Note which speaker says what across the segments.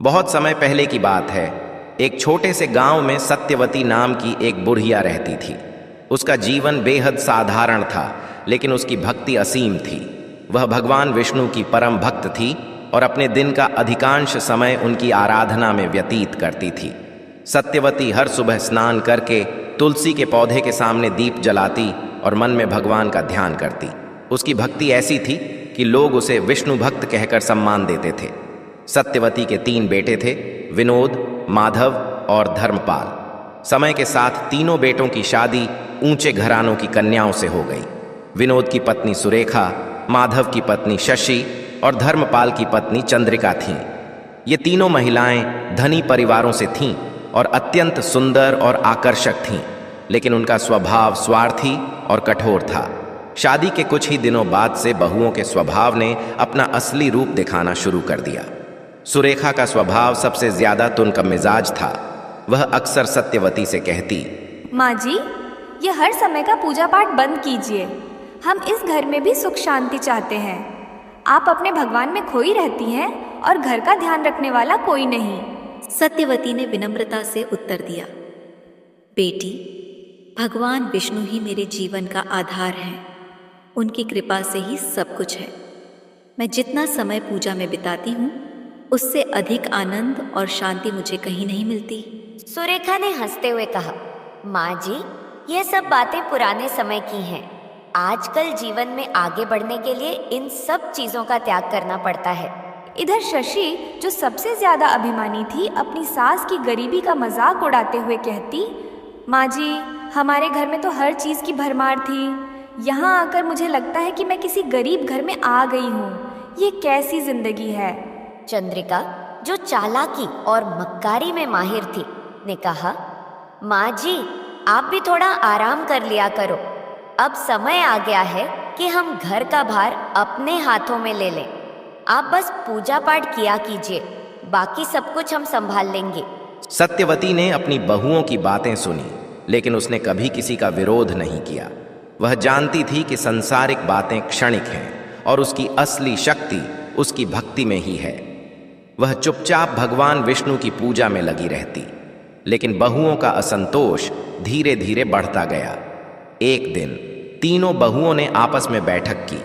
Speaker 1: बहुत समय पहले की बात है। एक छोटे से गांव में सत्यवती नाम की एक बुढ़िया रहती थी। उसका जीवन बेहद साधारण था, लेकिन उसकी भक्ति असीम थी। वह भगवान विष्णु की परम भक्त थी और अपने दिन का अधिकांश समय उनकी आराधना में व्यतीत करती थी। सत्यवती हर सुबह स्नान करके तुलसी के पौधे के सामने दीप जलाती और मन में भगवान का ध्यान करती। उसकी भक्ति ऐसी थी कि लोग उसे विष्णु भक्त कहकर सम्मान देते थे। सत्यवती के 3 बेटे थे, विनोद, माधव और धर्मपाल। समय के साथ तीनों बेटों की शादी ऊंचे घरानों की कन्याओं से हो गई। विनोद की पत्नी सुरेखा, माधव की पत्नी शशि और धर्मपाल की पत्नी चंद्रिका थीं। ये तीनों महिलाएं धनी परिवारों से थीं और अत्यंत सुंदर और आकर्षक थीं, लेकिन उनका स्वभाव स्वार्थी और कठोर था। शादी के कुछ ही दिनों बाद से बहुओं के स्वभाव ने अपना असली रूप दिखाना शुरू कर दिया। सुरेखा का स्वभाव सबसे ज्यादा तुनका मिजाज था। वह अक्सर सत्यवती से कहती,
Speaker 2: माँ जी, ये हर समय का पूजा पाठ बंद कीजिए। हम इस घर में भी सुख शांति चाहते हैं। आप अपने भगवान में खोई रहती हैं और घर का ध्यान रखने वाला कोई नहीं।
Speaker 3: सत्यवती ने विनम्रता से उत्तर दिया, बेटी, भगवान विष्णु ही मेरे जीवन का आधार है। उनकी कृपा से ही सब कुछ है। मैं जितना समय पूजा में बिताती हूँ, उससे अधिक आनंद और शांति मुझे कहीं नहीं मिलती।
Speaker 4: सुरेखा ने हंसते हुए कहा, माँ जी, ये सब बातें पुराने समय की हैं। आजकल जीवन में आगे बढ़ने के लिए इन सब चीजों का त्याग करना पड़ता है।
Speaker 2: इधर शशि, जो सबसे ज्यादा अभिमानी थी, अपनी सास की गरीबी का मजाक उड़ाते हुए कहती, माँ जी, हमारे घर में तो हर चीज की भरमार थी। यहाँ आकर मुझे लगता है कि मैं किसी गरीब घर में आ गई हूँ। ये कैसी जिंदगी है।
Speaker 4: चंद्रिका, जो चालाकी और मक्कारी में माहिर थी, ने कहा, माँ जी, आप भी थोड़ा आराम कर लिया करो। अब समय आ गया है कि हम घर का भार अपने हाथों में ले लें। आप बस पूजा पाठ किया कीजिए, बाकी सब कुछ हम संभाल लेंगे।
Speaker 1: सत्यवती ने अपनी बहुओं की बातें सुनी, लेकिन उसने कभी किसी का विरोध नहीं किया। वह जानती थी कि सांसारिक बातें क्षणिक हैं और उसकी असली शक्ति उसकी भक्ति में ही है। वह चुपचाप भगवान विष्णु की पूजा में लगी रहती, लेकिन बहुओं का असंतोष धीरे धीरे बढ़ता गया। एक दिन तीनों बहुओं ने आपस में बैठक की।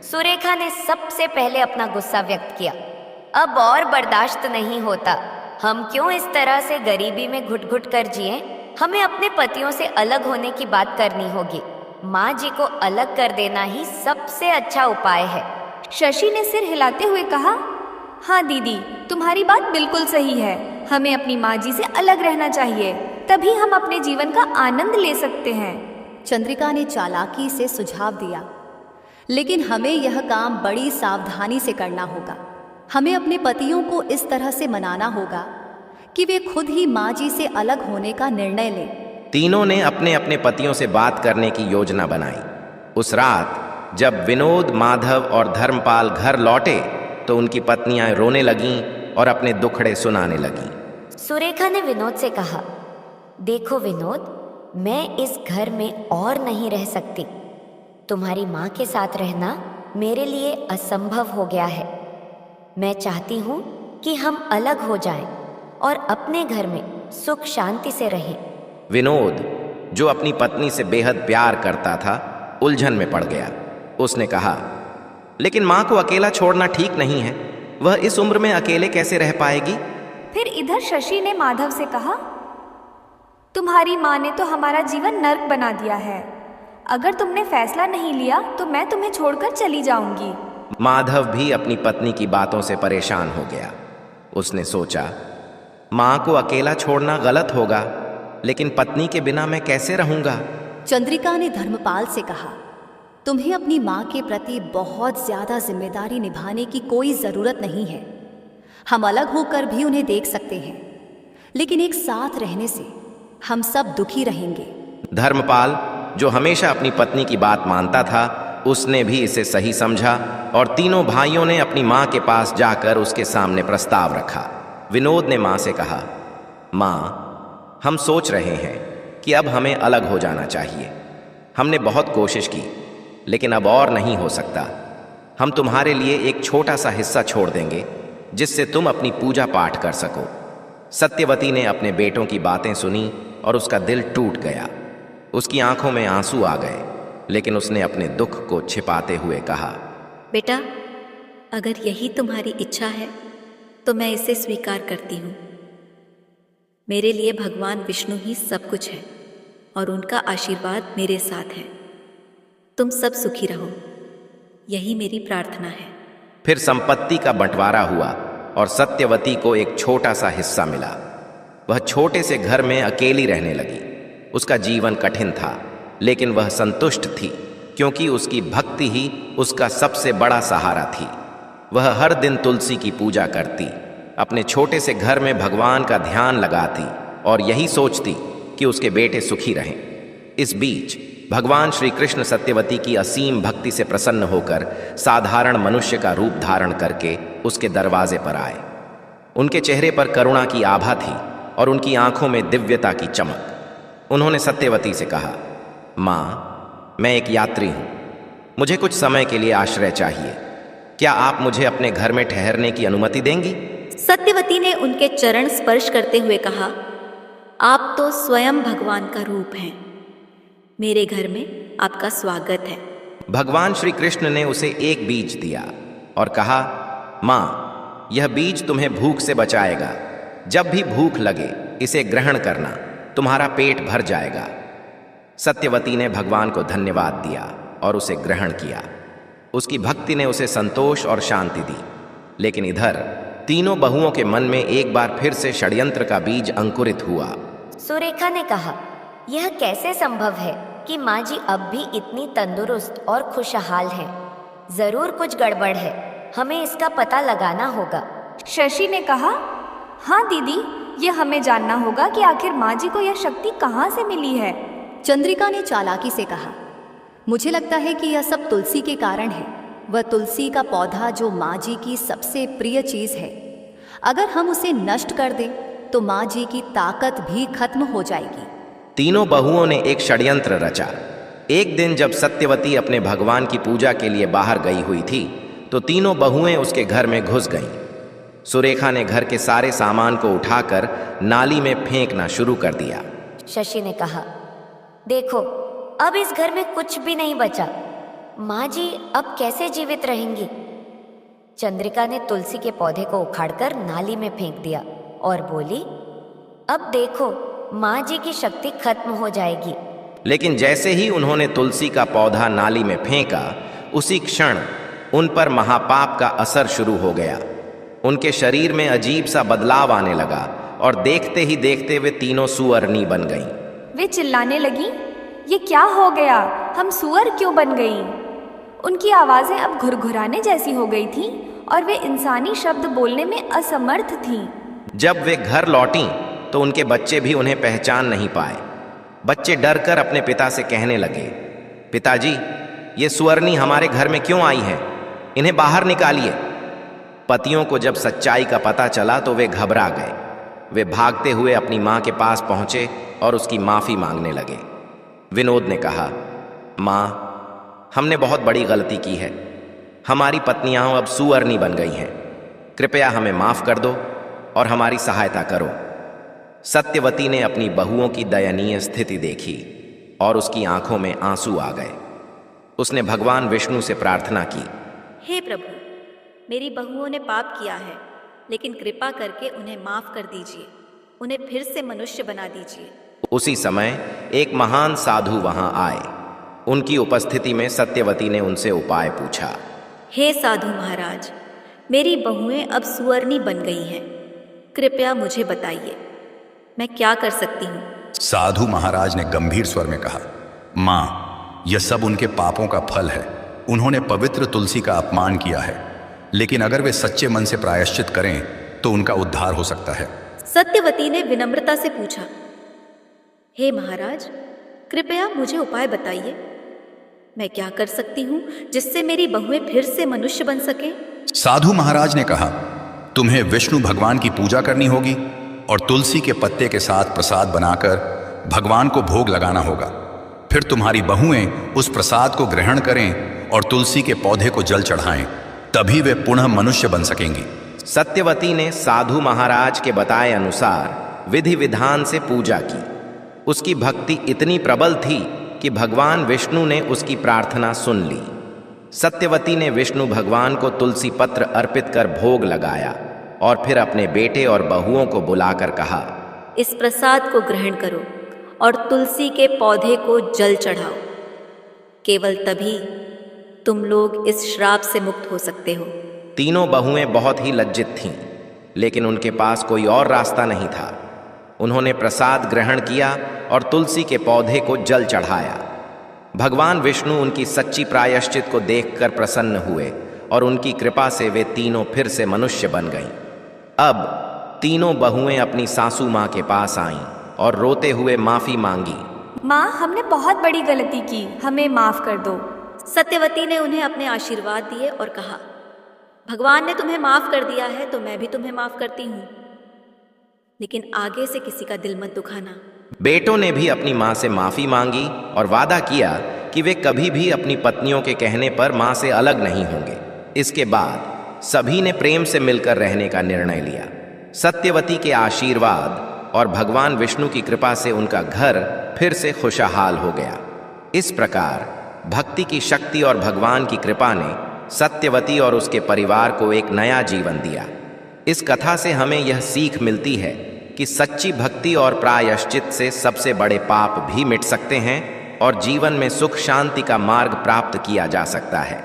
Speaker 4: सुरेखा ने सबसे पहले अपना गुस्सा व्यक्त किया। अब और बर्दाश्त नहीं होता। हम क्यों इस तरह से गरीबी में घुट घुट कर जिए? हमें अपने पतियों से अलग होने की बात करनी होगी। माँ जी को अलग कर देना ही सबसे अच्छा उपाय है।
Speaker 2: शशि ने सिर हिलाते हुए कहा, हाँ दीदी, तुम्हारी बात बिल्कुल सही है। हमें अपनी माँ जी से अलग रहना चाहिए, तभी हम अपने जीवन का आनंद ले सकते हैं।
Speaker 3: चंद्रिका ने चालाकी से सुझाव दिया, लेकिन हमें यह काम बड़ी सावधानी से करना होगा। हमें अपने पतियों को इस तरह से मनाना होगा कि वे खुद ही माँ जी से अलग होने का निर्णय लें।
Speaker 1: तीनों ने अपने अपने पतियों से बात करने की योजना बनाई। उस रात जब विनोद, माधव और धर्मपाल घर लौटे तो उनकी पत्नियां रोने लगीं और अपने दुखड़े सुनाने लगीं।
Speaker 4: सुरेखा ने विनोद से कहा, देखो विनोद, मैं इस घर में और नहीं रह सकती। तुम्हारी माँ के साथ रहना मेरे लिए असंभव हो गया है। मैं चाहती हूँ कि हम अलग हो जाएं और अपने घर में सुख शांति से रहें।
Speaker 1: विनोद, जो अपनी पत्नी से बेहद प्यार करता था, उलझन में पड़ गया। उसने कहा, लेकिन माँ को अकेला छोड़ना ठीक नहीं है। वह इस उम्र में अकेले कैसे रह पाएगी?
Speaker 2: फिर इधर शशि ने माधव से कहा, तुम्हारी माँ ने तो हमारा जीवन नर्क बना दिया है। अगर तुमने फैसला नहीं लिया तो मैं तुम्हें छोड़कर चली जाऊंगी।
Speaker 1: माधव भी अपनी पत्नी की बातों से परेशान हो गया। उसने सोचा, माँ को अकेला छोड़ना गलत होगा, लेकिन पत्नी के बिना मैं कैसे रहूंगा?
Speaker 3: चंद्रिका ने धर्मपाल से कहा, तुम्हें अपनी माँ के प्रति बहुत ज्यादा जिम्मेदारी निभाने की कोई जरूरत नहीं है। हम अलग होकर भी उन्हें देख सकते हैं, लेकिन एक साथ रहने से हम सब दुखी रहेंगे।
Speaker 1: धर्मपाल, जो हमेशा अपनी पत्नी की बात मानता था, उसने भी इसे सही समझा और तीनों भाइयों ने अपनी माँ के पास जाकर उसके सामने प्रस्ताव रखा। विनोद ने माँ से कहा, माँ, हम सोच रहे हैं कि अब हमें अलग हो जाना चाहिए। हमने बहुत कोशिश की, लेकिन अब और नहीं हो सकता। हम तुम्हारे लिए एक छोटा सा हिस्सा छोड़ देंगे, जिससे तुम अपनी पूजा पाठ कर सको। सत्यवती ने अपने बेटों की बातें सुनी और उसका दिल टूट गया। उसकी आंखों में आंसू आ गए, लेकिन उसने अपने दुख को छिपाते हुए कहा,
Speaker 3: बेटा, अगर यही तुम्हारी इच्छा है तो मैं इसे स्वीकार करती हूँ। मेरे लिए भगवान विष्णु ही सब कुछ है और उनका आशीर्वाद मेरे साथ है। तुम सब सुखी रहो, यही मेरी प्रार्थना है।
Speaker 1: फिर संपत्ति का बंटवारा हुआ और सत्यवती को एक छोटा सा हिस्सा मिला। वह छोटे से घर में अकेली रहने लगी। उसका जीवन कठिन था, लेकिन वह संतुष्ट थी, क्योंकि उसकी भक्ति ही उसका सबसे बड़ा सहारा थी। वह हर दिन तुलसी की पूजा करती, अपने छोटे से घर में भगवान का ध्यान लगाती और यही सोचती कि उसके बेटे सुखी रहें। इस बीच भगवान श्री कृष्ण सत्यवती की असीम भक्ति से प्रसन्न होकर साधारण मनुष्य का रूप धारण करके उसके दरवाजे पर आए। उनके चेहरे पर करुणा की आभा थी और उनकी आंखों में दिव्यता की चमक। उन्होंने सत्यवती से कहा, माँ, मैं एक यात्री हूँ, मुझे कुछ समय के लिए आश्रय चाहिए। क्या आप मुझे अपने घर में ठहरने की अनुमति देंगी?
Speaker 3: सत्यवती ने उनके चरण स्पर्श करते हुए कहा, आप तो स्वयं भगवान का रूप हैं। मेरे घर में आपका स्वागत है।
Speaker 1: भगवान श्री कृष्ण ने उसे एक बीज दिया और कहा, माँ, यह बीज तुम्हें भूख से बचाएगा। जब भी भूख लगे इसे ग्रहण करना, तुम्हारा पेट भर जाएगा। सत्यवती ने भगवान को धन्यवाद दिया और उसे ग्रहण किया। उसकी भक्ति ने उसे संतोष और शांति दी। लेकिन इधर तीनों बहुओं के मन में एक बार फिर से षड्यंत्र का बीज अंकुरित हुआ।
Speaker 4: सुरेखा ने कहा, यह कैसे संभव है कि माँ जी अब भी इतनी तंदुरुस्त और खुशहाल हैं? जरूर कुछ गड़बड़ है, हमें इसका पता लगाना होगा।
Speaker 2: शशि ने कहा, हाँ दीदी, ये हमें जानना होगा कि आखिर माँ जी को यह शक्ति कहाँ से मिली है।
Speaker 5: चंद्रिका ने चालाकी से कहा, मुझे लगता है कि यह सब तुलसी के कारण है। वह तुलसी का पौधा जो माँ जी की सबसे प्रिय चीज है, अगर हम उसे नष्ट कर दें तो माँ जी की ताकत भी खत्म हो जाएगी।
Speaker 1: तीनों बहुओं ने एक षड्यंत्र रचा। एक दिन जब सत्यवती अपने भगवान की पूजा के लिए बाहर गई हुई थी, तो तीनों बहुएं उसके घर में घुस गईं। सुरेखा ने घर के सारे सामान को उठाकर नाली में फेंकना शुरू कर दिया।
Speaker 4: शशि ने कहा, देखो, अब इस घर में कुछ भी नहीं बचा। माँ जी अब कैसे जीवित रहेंगी? चंद्रिका ने तुलसी के पौधे को उखाड़कर नाली में फेंक दिया और बोली, अब देखो, माँ जी की शक्ति खत्म हो जाएगी।
Speaker 1: लेकिन जैसे ही उन्होंने तुलसी का पौधा नाली में फेंका, उसी क्षण उन पर महापाप का असर शुरू हो गया। उनके शरीर में अजीब सा बदलाव आने लगा और देखते ही देखते वे तीनों सुअरनी बन गईं।
Speaker 2: वे चिल्लाने लगी, ये क्या हो गया? हम सुअर क्यों बन गईं? उनकी आवाज़ें अब घुरघुराने जैसी हो गई थीं और वे इंसानी शब्द बोलने में असमर्थ थीं।
Speaker 1: जब वे घर लौटीं तो उनके बच्चे भी उन्हें पहचान नहीं पाए। बच्चे डरकर अपने पिता से कहने लगे, पिताजी, ये सुअरनी हमारे घर में क्यों आई हैं? इन्हें बाहर निकालिए। पतियों को जब सच्चाई का पता चला तो वे घबरा गए। वे भागते हुए अपनी माँ के पास पहुँचे और उसकी माफ़ी मांगने लगे। विनोद ने कहा, माँ, हमने बहुत बड़ी गलती की है। हमारी पत्नियां अब सुअरनी बन गई हैं। कृपया हमें माफ़ कर दो और हमारी सहायता करो। सत्यवती ने अपनी बहुओं की दयनीय स्थिति देखी और उसकी आंखों में आंसू आ गए। उसने भगवान विष्णु से प्रार्थना की,
Speaker 3: हे प्रभु, मेरी बहुओं ने पाप किया है, लेकिन कृपा करके उन्हें माफ कर दीजिए। उन्हें फिर से मनुष्य बना दीजिए।
Speaker 1: उसी समय एक महान साधु वहां आए। उनकी उपस्थिति में सत्यवती ने उनसे उपाय पूछा।
Speaker 3: हे साधु महाराज, मेरी बहुएं अब सुअरनी बन गई हैं। कृपया मुझे बताइए, मैं क्या कर सकती हूँ?
Speaker 6: साधु महाराज ने गंभीर स्वर में कहा, माँ, यह सब उनके पापों का फल है। उन्होंने पवित्र तुलसी का अपमान किया है, लेकिन अगर वे सच्चे मन से प्रायश्चित करें तो उनका उद्धार हो सकता है।
Speaker 3: सत्यवती ने विनम्रता से पूछा, हे महाराज, कृपया मुझे उपाय बताइए। मैं क्या कर सकती हूँ जिससे मेरी बहुएं फिर से मनुष्य बन सकें?
Speaker 6: साधु महाराज ने कहा, तुम्हें विष्णु भगवान की पूजा करनी होगी और तुलसी के पत्ते के साथ प्रसाद बनाकर भगवान को भोग लगाना होगा। फिर तुम्हारी बहुएं उस प्रसाद को ग्रहण करें और तुलसी के पौधे को जल चढ़ाएं, तभी वे पुनः मनुष्य बन सकेंगी।
Speaker 1: सत्यवती ने साधु महाराज के बताए अनुसार विधि विधान से पूजा की। उसकी भक्ति इतनी प्रबल थी कि भगवान विष्णु ने उसकी प्रार्थना सुन ली। सत्यवती ने विष्णु भगवान को तुलसी पत्र अर्पित कर भोग लगाया और फिर अपने बेटे और बहुओं को बुलाकर कहा,
Speaker 3: इस प्रसाद को ग्रहण करो और तुलसी के पौधे को जल चढ़ाओ। केवल तभी तुम लोग इस श्राप से मुक्त हो सकते हो।
Speaker 1: तीनों बहुएं बहुत ही लज्जित थीं, लेकिन उनके पास कोई और रास्ता नहीं था। उन्होंने प्रसाद ग्रहण किया और तुलसी के पौधे को जल चढ़ाया। भगवान विष्णु उनकी सच्ची प्रायश्चित को देखकर प्रसन्न हुए और उनकी कृपा से वे तीनों फिर से मनुष्य बन गईं। अब तीनों बहुएं अपनी सासू माँ के पास आईं और रोते हुए माफी मांगी।
Speaker 2: माँ, हमने बहुत बड़ी गलती की, हमें माफ कर दो।
Speaker 3: सत्यवती ने उन्हें अपने आशीर्वाद दिए और कहा, भगवान ने तुम्हें माफ कर दिया है तो मैं भी तुम्हें माफ करती हूँ, लेकिन आगे से किसी का दिल मत दुखाना।
Speaker 1: बेटों ने भी अपनी माँ से माफी मांगी और वादा किया कि वे कभी भी अपनी पत्नियों के कहने पर माँ से अलग नहीं होंगे। इसके बाद सभी ने प्रेम से मिलकर रहने का निर्णय लिया। सत्यवती के आशीर्वाद और भगवान विष्णु की कृपा से उनका घर फिर से खुशहाल हो गया। इस प्रकार भक्ति की शक्ति और भगवान की कृपा ने सत्यवती और उसके परिवार को एक नया जीवन दिया। इस कथा से हमें यह सीख मिलती है कि सच्ची भक्ति और प्रायश्चित से सबसे बड़े पाप भी मिट सकते हैं और जीवन में सुख शांति का मार्ग प्राप्त किया जा सकता है।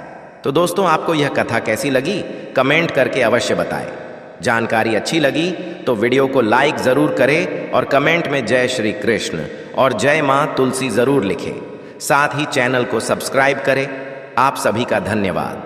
Speaker 1: तो दोस्तों, आपको यह कथा कैसी लगी कमेंट करके अवश्य बताएं। जानकारी अच्छी लगी तो वीडियो को लाइक ज़रूर करें और कमेंट में जय श्री कृष्ण और जय माँ तुलसी ज़रूर लिखें। साथ ही चैनल को सब्सक्राइब करें। आप सभी का धन्यवाद।